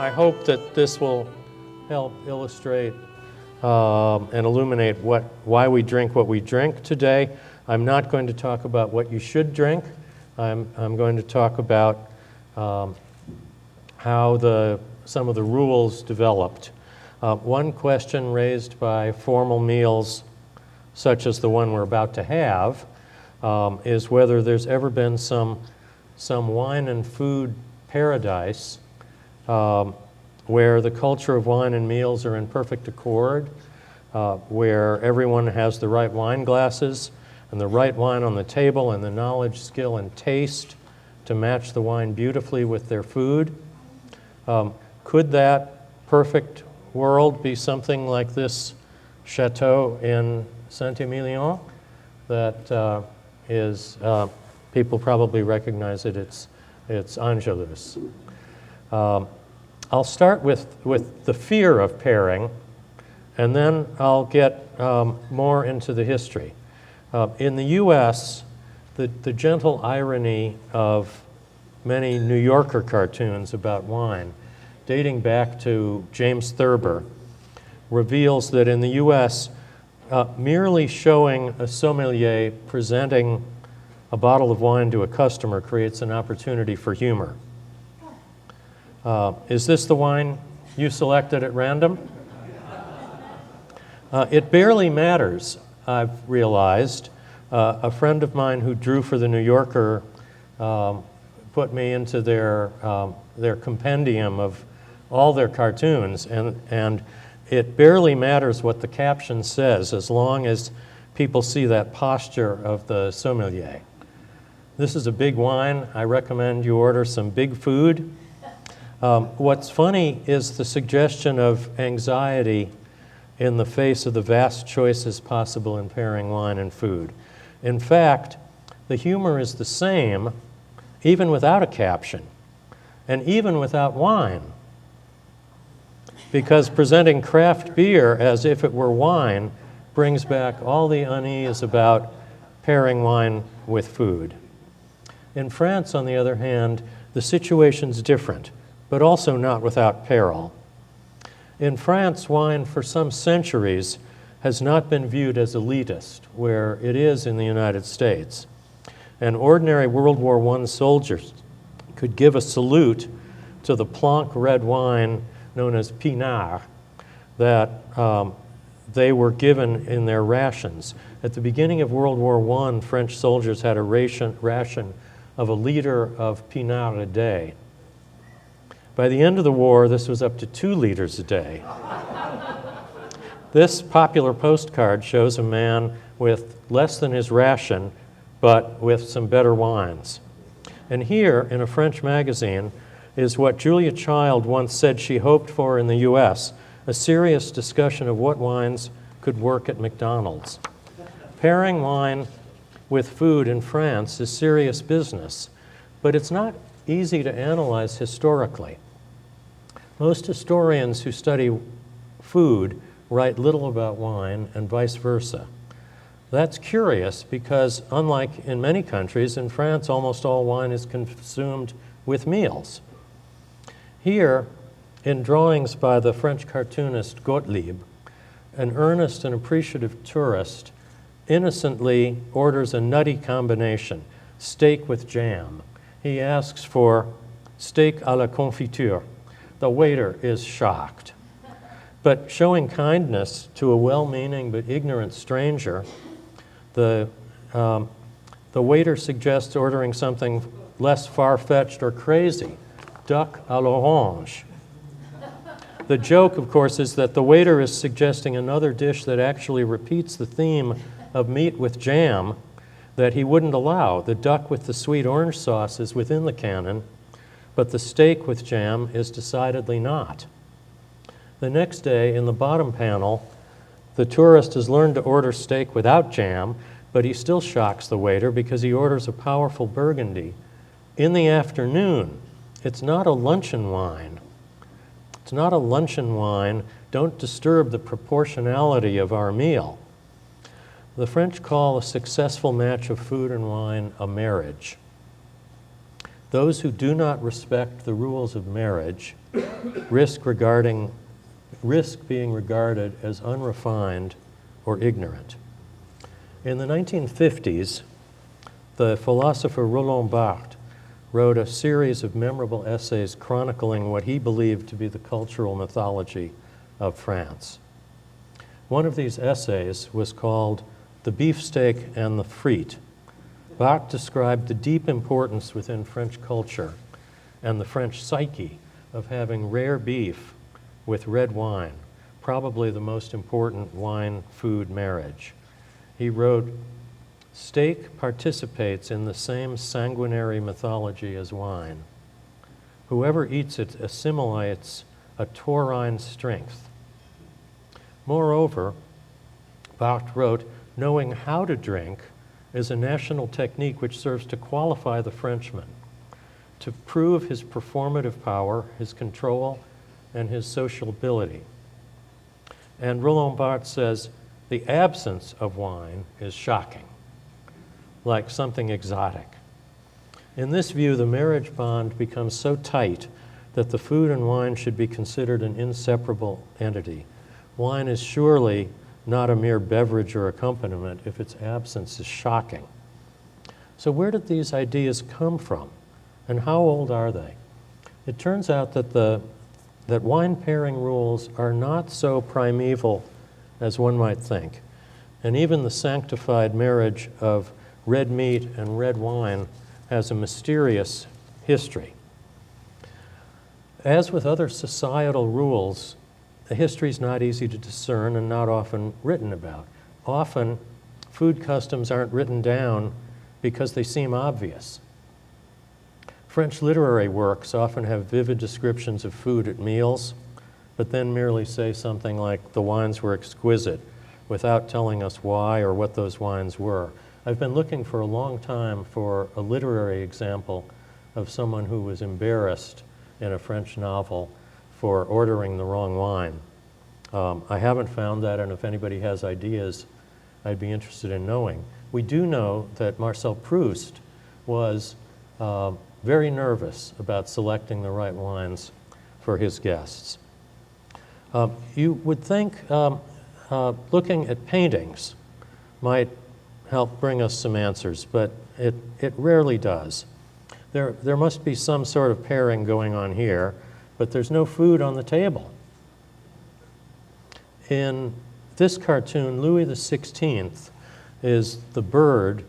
I hope that this will help illustrate and illuminate why we drink what we drink today. I'm not going to talk about what you should drink. I'm going to talk about how some of the rules developed. One question raised by formal meals, such as the one we're about to have, is whether there's ever been some wine and food paradise where the culture of wine and meals are in perfect accord, where everyone has the right wine glasses and the right wine on the table and the knowledge, skill, and taste to match the wine beautifully with their food. Could that perfect world be something like this chateau in Saint-Emilion that is, people probably recognize it, it's Angelus. I'll start with the fear of pairing, and then I'll get more into the history. In the US, the gentle irony of many New Yorker cartoons about wine, dating back to James Thurber, reveals that in the US, merely showing a sommelier presenting a bottle of wine to a customer creates an opportunity for humor. Is this the wine you selected at random? It barely matters, I've realized. A friend of mine who drew for the New Yorker put me into their compendium of all their cartoons, and it barely matters what the caption says as long as people see that posture of the sommelier. This is a big wine. I recommend you order some big food. What's funny is the suggestion of anxiety in the face of the vast choices possible in pairing wine and food. In fact, the humor is the same even without a caption and even without wine, because presenting craft beer as if it were wine brings back all the unease about pairing wine with food. In France, on the other hand, the situation's different, but also not without peril. In France, wine for some centuries has not been viewed as elitist, where it is in the United States. And ordinary World War I soldiers could give a salute to the plonk red wine known as pinard that they were given in their rations. At the beginning of World War I, French soldiers had a ration of a liter of pinard a day. By the end of the war, this was up to 2 liters a day. This popular postcard shows a man with less than his ration, but with some better wines. And here, in a French magazine, is what Julia Child once said she hoped for in the US, a serious discussion of what wines could work at McDonald's. Pairing wine with food in France is serious business, but it's not easy to analyze historically. Most historians who study food write little about wine and vice versa. That's curious because, unlike in many countries, in France almost all wine is consumed with meals. Here, in drawings by the French cartoonist Gottlieb, an earnest and appreciative tourist innocently orders a nutty combination, steak with jam. He asks for steak à la confiture. The waiter is shocked. But showing kindness to a well-meaning but ignorant stranger, the waiter suggests ordering something less far-fetched or crazy, duck à l'orange. The joke, of course, is that the waiter is suggesting another dish that actually repeats the theme of meat with jam that he wouldn't allow. The duck with the sweet orange sauce is within the canon, but the steak with jam is decidedly not. The next day, in the bottom panel, the tourist has learned to order steak without jam, but he still shocks the waiter because he orders a powerful Burgundy. In the afternoon, it's not a luncheon wine. It's not a luncheon wine. Don't disturb the proportionality of our meal. The French call a successful match of food and wine a marriage. Those who do not respect the rules of marriage risk being regarded as unrefined or ignorant. In the 1950s, the philosopher Roland Barthes wrote a series of memorable essays chronicling what he believed to be the cultural mythology of France. One of these essays was called The Beefsteak and the Frite. Barthes described the deep importance within French culture and the French psyche of having rare beef with red wine, probably the most important wine-food marriage. He wrote, "Steak participates in the same sanguinary mythology as wine. Whoever eats it assimilates a taurine strength. Moreover," Barthes wrote, "knowing how to drink is a national technique which serves to qualify the Frenchman, to prove his performative power, his control, and his sociability." And Roland Barthes says, "The absence of wine is shocking, like something exotic." In this view, the marriage bond becomes so tight that the food and wine should be considered an inseparable entity. Wine is surely not a mere beverage or accompaniment if its absence is shocking. So where did these ideas come from, and how old are they? It turns out that wine pairing rules are not so primeval as one might think, and even the sanctified marriage of red meat and red wine has a mysterious history. As with other societal rules, the history is not easy to discern and not often written about. Often, food customs aren't written down because they seem obvious. French literary works often have vivid descriptions of food at meals, but then merely say something like, "the wines were exquisite," without telling us why or what those wines were. I've been looking for a long time for a literary example of someone who was embarrassed in a French novel for ordering the wrong wine. I haven't found that, and if anybody has ideas, I'd be interested in knowing. We do know that Marcel Proust was very nervous about selecting the right wines for his guests. You would think looking at paintings might help bring us some answers, but it rarely does. There must be some sort of pairing going on here, but there's no food on the table. In this cartoon, Louis XVI is the bird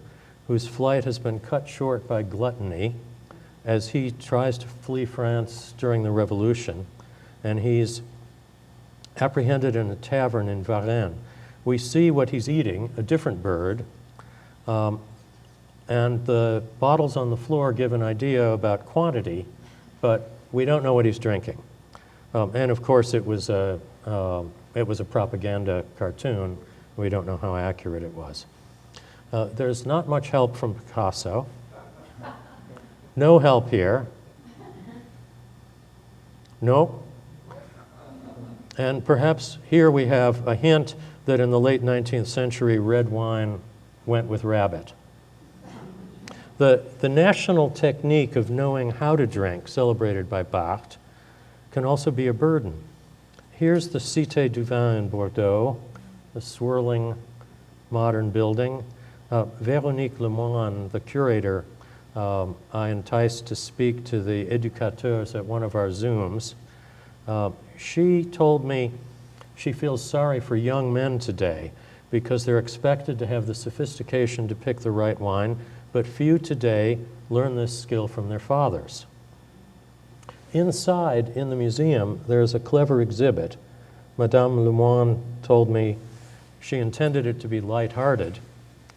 whose flight has been cut short by gluttony as he tries to flee France during the Revolution, and he's apprehended in a tavern in Varennes. We see what he's eating, a different bird, and the bottles on the floor give an idea about quantity, but we don't know what he's drinking. And of course, it was a propaganda cartoon. We don't know how accurate it was. There's not much help from Picasso. No help here. Nope. And perhaps here we have a hint that in the late 19th century, red wine went with rabbit. The national technique of knowing how to drink, celebrated by Barthes, can also be a burden. Here's the Cité du Vin in Bordeaux, a swirling modern building. Véronique Lemoine, the curator, I enticed to speak to the Educateurs at one of our Zooms. She told me she feels sorry for young men today because they're expected to have the sophistication to pick the right wine, but few today learn this skill from their fathers. Inside, in the museum, there's a clever exhibit. Madame Lemoine told me she intended it to be lighthearted,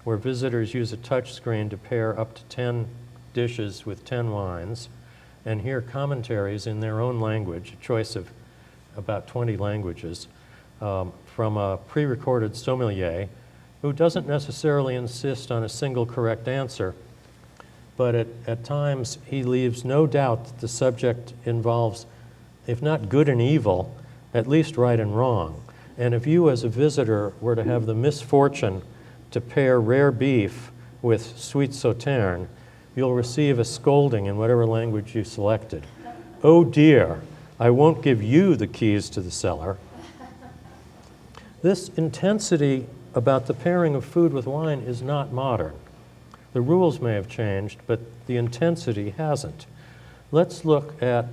where visitors use a touch screen to pair up to 10 dishes with 10 wines and hear commentaries in their own language, a choice of about 20 languages, from a pre-recorded sommelier who doesn't necessarily insist on a single correct answer, but at times he leaves no doubt that the subject involves, if not good and evil, at least right and wrong. And if you as a visitor were to have the misfortune to pair rare beef with sweet sauterne, you'll receive a scolding in whatever language you selected. Oh dear, I won't give you the keys to the cellar. This intensity about the pairing of food with wine is not modern. The rules may have changed, but the intensity hasn't. Let's look at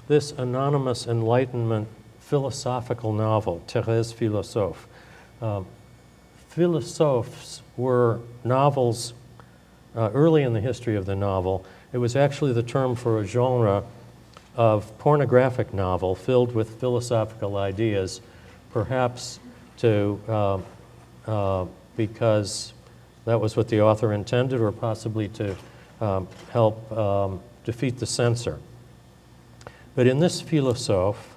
this anonymous Enlightenment philosophical novel, Thérèse Philosophe. Philosophes were novels early in the history of the novel. It was actually the term for a genre of pornographic novel filled with philosophical ideas, perhaps because that was what the author intended, or possibly to help defeat the censor. But in this Philosophe,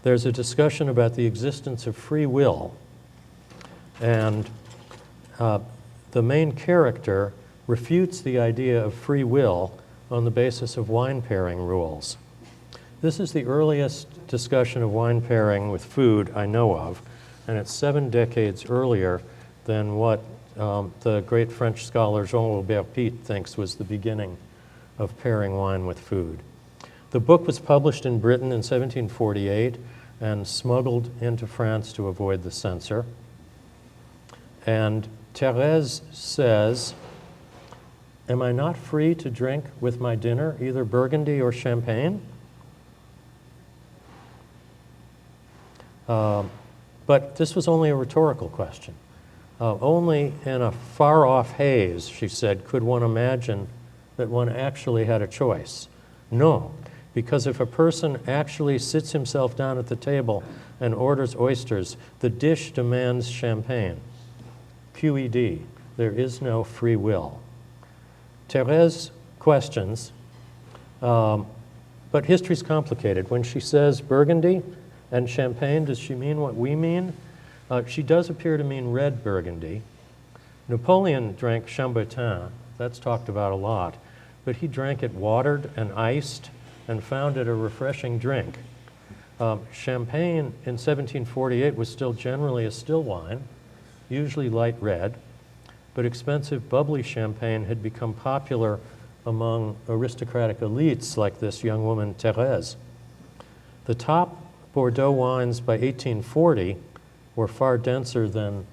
there's a discussion about the existence of free will, and the main character refutes the idea of free will on the basis of wine pairing rules. This is the earliest discussion of wine pairing with food I know of, and it's 7 decades earlier than what the great French scholar Jean-Robert Pitt thinks was the beginning of pairing wine with food. The book was published in Britain in 1748 and smuggled into France to avoid the censor. And Thérèse says, "Am I not free to drink with my dinner either Burgundy or Champagne?" But this was only a rhetorical question. Only in a far-off haze, she said, could one imagine that one actually had a choice. No, because if a person actually sits himself down at the table and orders oysters, the dish demands champagne. QED, there is no free will. Thérèse questions, but history's complicated. When she says Burgundy and Champagne, does she mean what we mean? She does appear to mean red Burgundy. Napoleon drank Chambertin, that's talked about a lot, but he drank it watered and iced and found it a refreshing drink. Champagne in 1748 was still generally a still wine, usually light red, but expensive bubbly champagne had become popular among aristocratic elites like this young woman, Thérèse. The top Bordeaux wines by 1840 were far denser than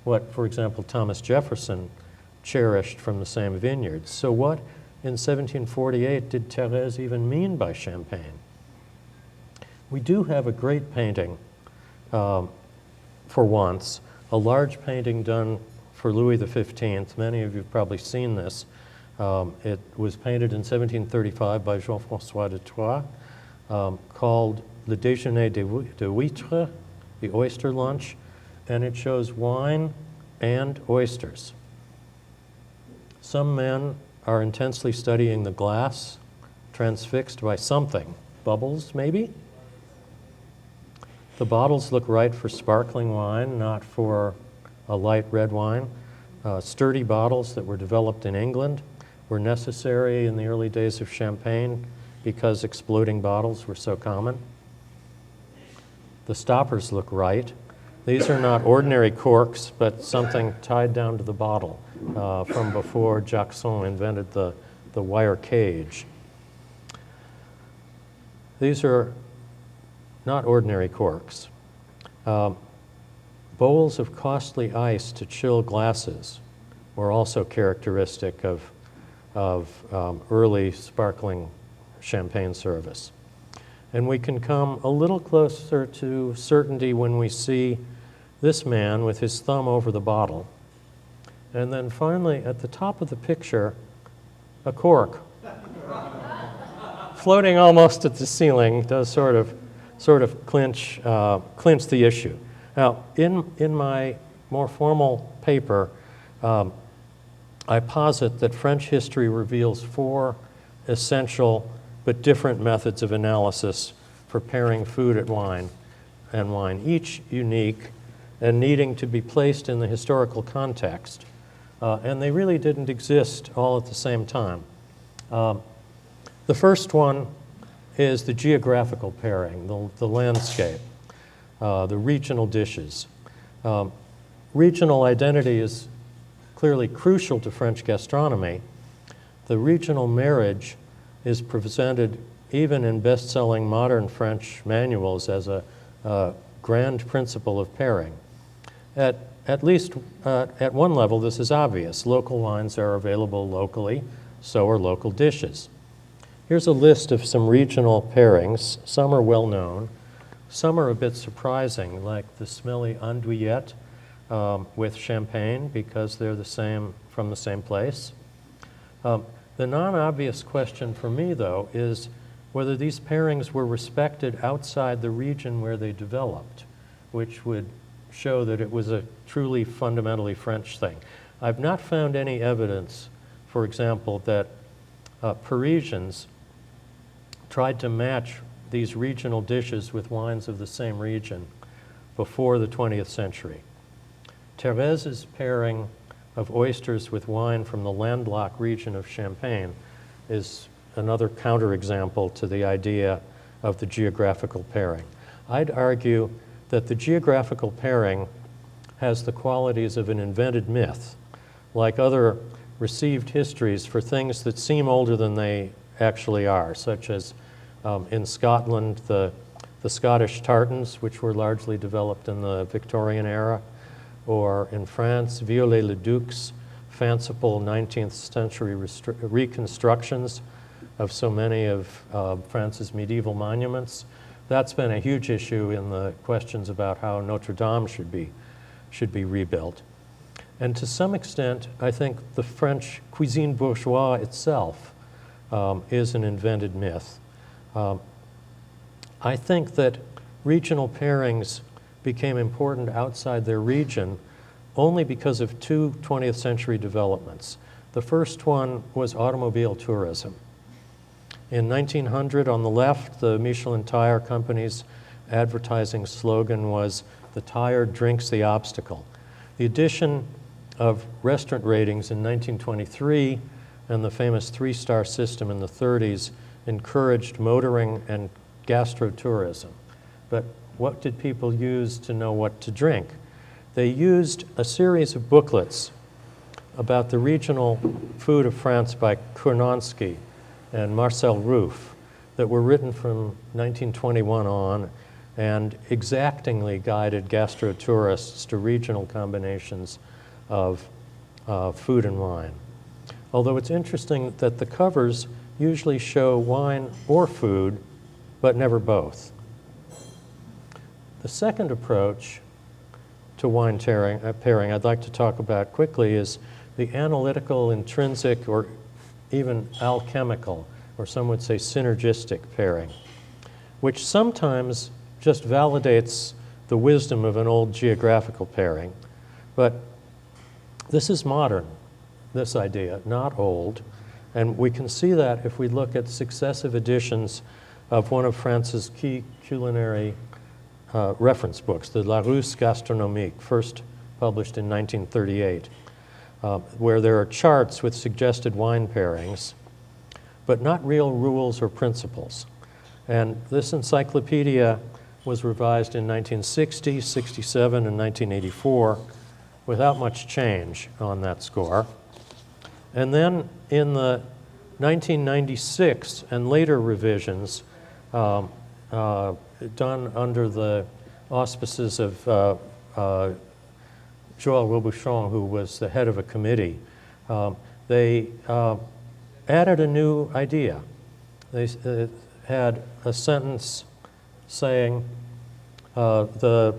what, for example, Thomas Jefferson cherished from the same vineyards. So what in 1748 did Thérèse even mean by champagne? We do have a great painting, for once, a large painting done for Louis XV. Many of you have probably seen this. It was painted in 1735 by Jean-François de Troyes, called Le Déjeuner de Huîtres, the oyster lunch, and it shows wine and oysters. Some men are intensely studying the glass, transfixed by something. Bubbles, maybe? The bottles look right for sparkling wine, not for a light red wine. Sturdy bottles that were developed in England were necessary in the early days of champagne because exploding bottles were so common. The stoppers look right. These are not ordinary corks, but something tied down to the bottle from before Jackson invented the wire cage. These are not ordinary corks. Bowls of costly ice to chill glasses were also characteristic of early sparkling champagne service. And we can come a little closer to certainty when we see this man with his thumb over the bottle. And then finally, at the top of the picture, a cork. Floating almost at the ceiling does sort of clinch the issue. Now, in my more formal paper, I posit that French history reveals 4 essential but different methods of analysis for pairing food and wine, each unique and needing to be placed in the historical context. And they really didn't exist all at the same time. The first one is the geographical pairing, the landscape, the regional dishes. Regional identity is clearly crucial to French gastronomy, the regional marriage is presented even in best-selling modern French manuals as a grand principle of pairing. At least at one level, this is obvious. Local wines are available locally, so are local dishes. Here's a list of some regional pairings. Some are well known. Some are a bit surprising, like the smelly andouillette with champagne, because they're from the same place. The non-obvious question for me, though, is whether these pairings were respected outside the region where they developed, which would show that it was a truly fundamentally French thing. I've not found any evidence, for example, that Parisians tried to match these regional dishes with wines of the same region before the 20th century. Thérèse's pairing of oysters with wine from the landlocked region of Champagne is another counterexample to the idea of the geographical pairing. I'd argue that the geographical pairing has the qualities of an invented myth, like other received histories for things that seem older than they actually are, such as in Scotland, the Scottish tartans, which were largely developed in the Victorian era, or in France, Viollet-le-Duc's fanciful 19th century reconstructions of so many of France's medieval monuments. That's been a huge issue in the questions about how Notre Dame should be rebuilt. And to some extent, I think the French cuisine bourgeoise itself is an invented myth. I think that regional pairings became important outside their region only because of two 20th century developments. The first one was automobile tourism. In 1900, on the left, the Michelin Tire Company's advertising slogan was, "The tire drinks the obstacle." The addition of restaurant ratings in 1923 and the famous three-star system in the 30s encouraged motoring and gastrotourism. But what did people use to know what to drink? They used a series of booklets about the regional food of France by Kournonsky and Marcel Rouff that were written from 1921 on and exactingly guided gastrotourists to regional combinations of food and wine. Although it's interesting that the covers usually show wine or food, but never both. The second approach to wine pairing I'd like to talk about quickly is the analytical, intrinsic, or even alchemical, or some would say synergistic pairing, which sometimes just validates the wisdom of an old geographical pairing. But this is modern, this idea, not old. And we can see that if we look at successive editions of one of France's key culinary reference books, the Larousse Gastronomique, first published in 1938, where there are charts with suggested wine pairings, but not real rules or principles. And this encyclopedia was revised in 1960, 67, and 1984 without much change on that score. And then in the 1996 and later revisions, done under the auspices of Joël Robuchon, who was the head of a committee, they added a new idea. They had a sentence saying, the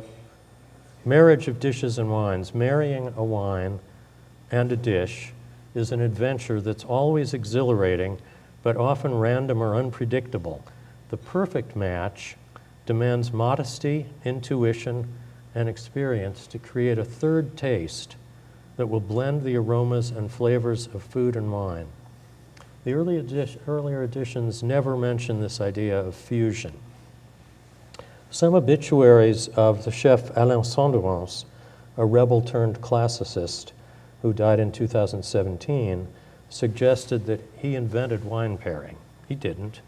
marriage of dishes and wines, marrying a wine and a dish is an adventure that's always exhilarating, but often random or unpredictable. The perfect match demands modesty, intuition, and experience to create a third taste that will blend the aromas and flavors of food and wine. The earlier editions never mention this idea of fusion. Some obituaries of the chef Alain Senderens, a rebel-turned-classicist who died in 2017, suggested that he invented wine pairing. He didn't.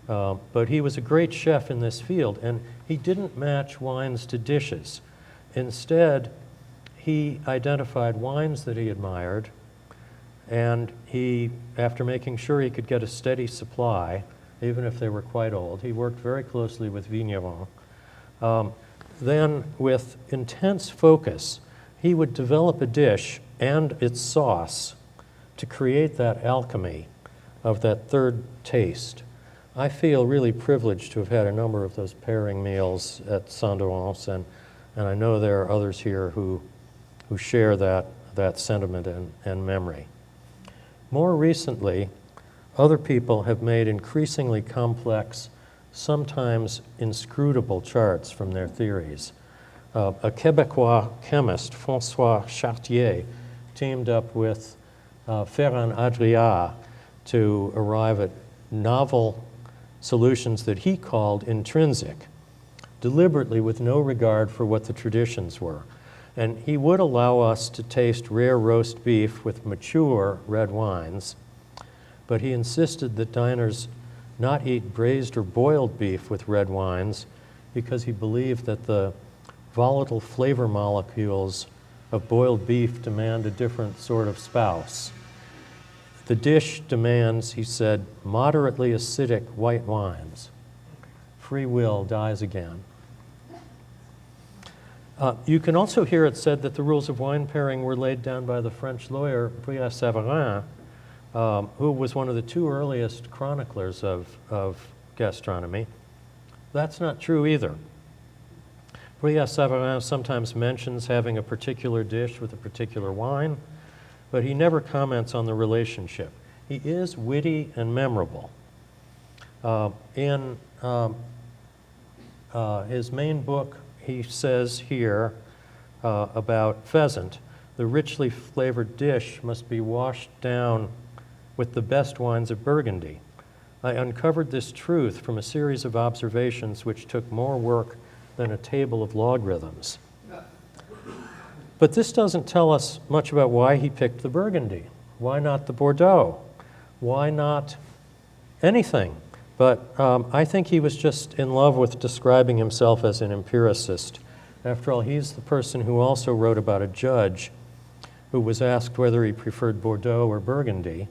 But he was a great chef in this field, and he didn't match wines to dishes. Instead, he identified wines that he admired, And he, after making sure he could get a steady supply, even if they were quite old, he worked very closely with vignerons. Then, with intense focus, he would develop a dish and its sauce to create that alchemy of that third taste. I feel really privileged to have had a number of those pairing meals at Senderens, and I know there are others here who share that sentiment and memory. More recently, other people have made increasingly complex, sometimes inscrutable charts from their theories. A Quebecois chemist, François Chartier, teamed up with Ferran Adria to arrive at novel solutions that he called intrinsic, deliberately with no regard for what the traditions were. And he would allow us to taste rare roast beef with mature red wines, but he insisted that diners not eat braised or boiled beef with red wines because he believed that the volatile flavor molecules of boiled beef demand a different sort of spouse. The dish demands, he said, moderately acidic white wines. Free will dies again. You can also hear it said that the rules of wine pairing were laid down by the French lawyer Brillat-Savarin, who was one of the two earliest chroniclers of gastronomy. That's not true either. Brillat-Savarin sometimes mentions having a particular dish with a particular wine, but he never comments on the relationship. He is witty and memorable. In his main book, he says here about pheasant, the richly flavored dish must be washed down with the best wines of Burgundy. I uncovered this truth from a series of observations which took more work than a table of logarithms. But this doesn't tell us much about why he picked the Burgundy. Why not the Bordeaux? Why not anything? But I think he was just in love with describing himself as an empiricist. After all, he's the person who also wrote about a judge who was asked whether he preferred Bordeaux or Burgundy,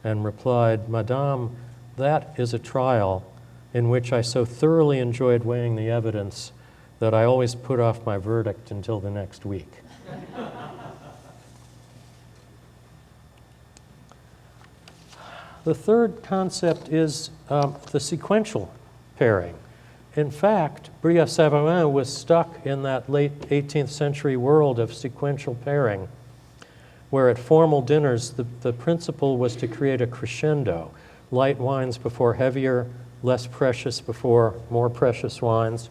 and replied, "Madame, that is a trial in which I so thoroughly enjoyed weighing the evidence that I always put off my verdict until the next week." The third concept is the sequential pairing. In fact, Brillat-Savarin was stuck in that late 18th century world of sequential pairing, where at formal dinners the principle was to create a crescendo, light wines before heavier, less precious before more precious wines,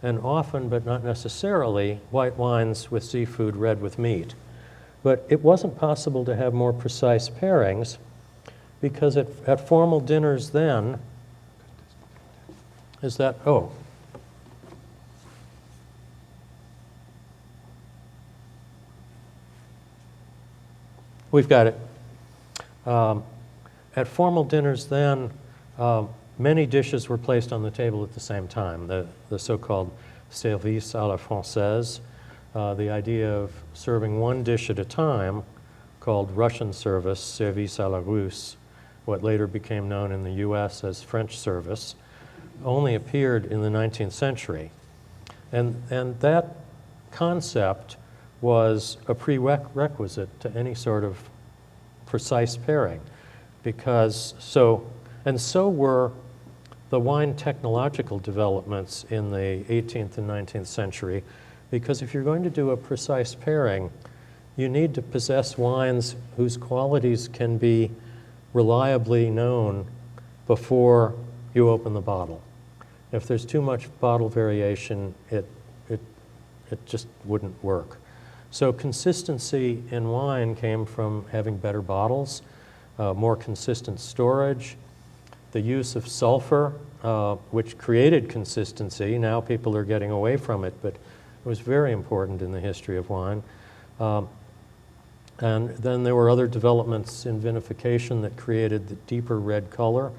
and often, but not necessarily, white wines with seafood, red with meat. But it wasn't possible to have more precise pairings, because at formal dinners then, is that, oh. We've got it. At formal dinners then, many dishes were placed on the table at the same time, the so-called service à la française, the idea of serving one dish at a time, called Russian service, service à la russe, what later became known in the US as French service, only appeared in the 19th century. And that concept was a prerequisite to any sort of precise pairing, because so were the wine technological developments in the 18th and 19th century, because if you're going to do a precise pairing, you need to possess wines whose qualities can be reliably known before you open the bottle. If there's too much bottle variation, it just wouldn't work. So consistency in wine came from having better bottles, more consistent storage, the use of sulfur, which created consistency. Now people are getting away from it, but it was very important in the history of wine. And then there were other developments in vinification that created the deeper red color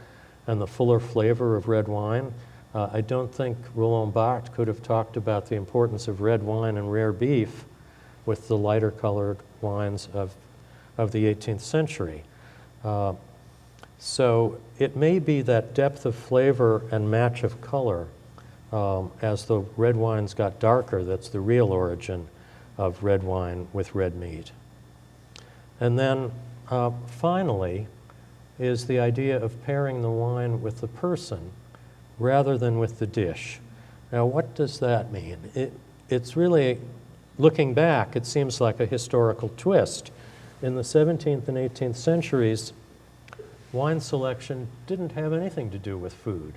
and the fuller flavor of red wine. I don't think Roland Barthes could have talked about the importance of red wine and rare beef with the lighter colored wines of of the 18th century. So it may be that depth of flavor and match of color as the red wines got darker that's the real origin of red wine with red meat. And then finally is the idea of pairing the wine with the person rather than with the dish. Now, what does that mean? It's really, looking back, it seems like a historical twist. In the 17th and 18th centuries, wine selection didn't have anything to do with food.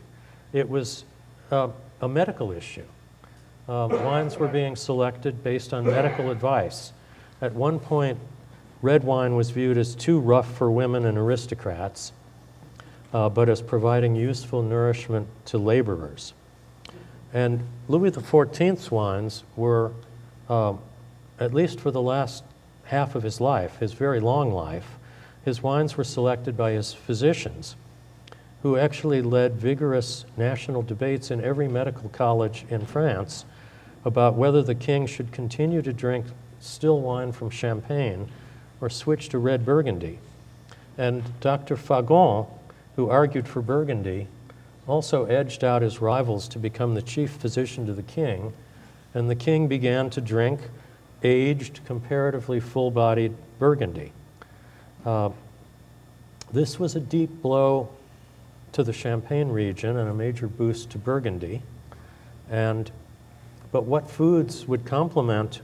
It was a medical issue. Wines were being selected based on medical advice. At one point, red wine was viewed as too rough for women and aristocrats, but as providing useful nourishment to laborers. And Louis XIV's wines were, at least for the last half of his life, his very long life, his wines were selected by his physicians, who actually led vigorous national debates in every medical college in France about whether the king should continue to drink still wine from Champagne or switch to red Burgundy. And Dr. Fagon, who argued for Burgundy, also edged out his rivals to become the chief physician to the king, and the king began to drink aged, comparatively full-bodied Burgundy. This was a deep blow to the Champagne region and a major boost to Burgundy. But what foods would complement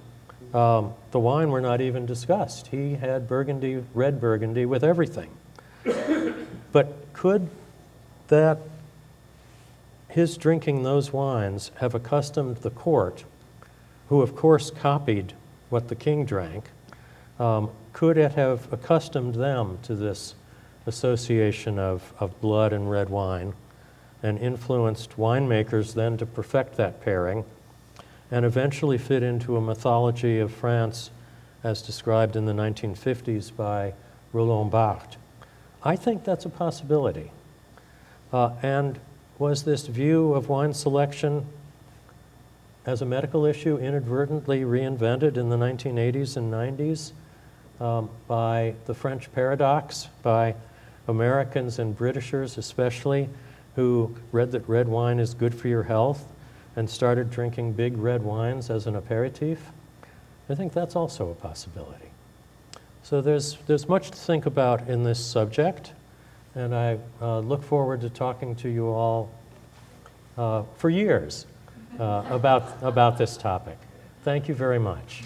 the wine were not even discussed. He had Burgundy, red Burgundy, with everything. But could that, his drinking those wines, have accustomed the court, who of course copied what the king drank, could it have accustomed them to this association of blood and red wine and influenced winemakers then to perfect that pairing and eventually fit into a mythology of France as described in the 1950s by Roland Barthes? I think that's a possibility. And was this view of wine selection as a medical issue inadvertently reinvented in the 1980s and 90s by the French paradox, by Americans and Britishers especially, who read that red wine is good for your health and started drinking big red wines as an aperitif? I think that's also a possibility. So there's much to think about in this subject, and I look forward to talking to you all for years about this topic. Thank you very much.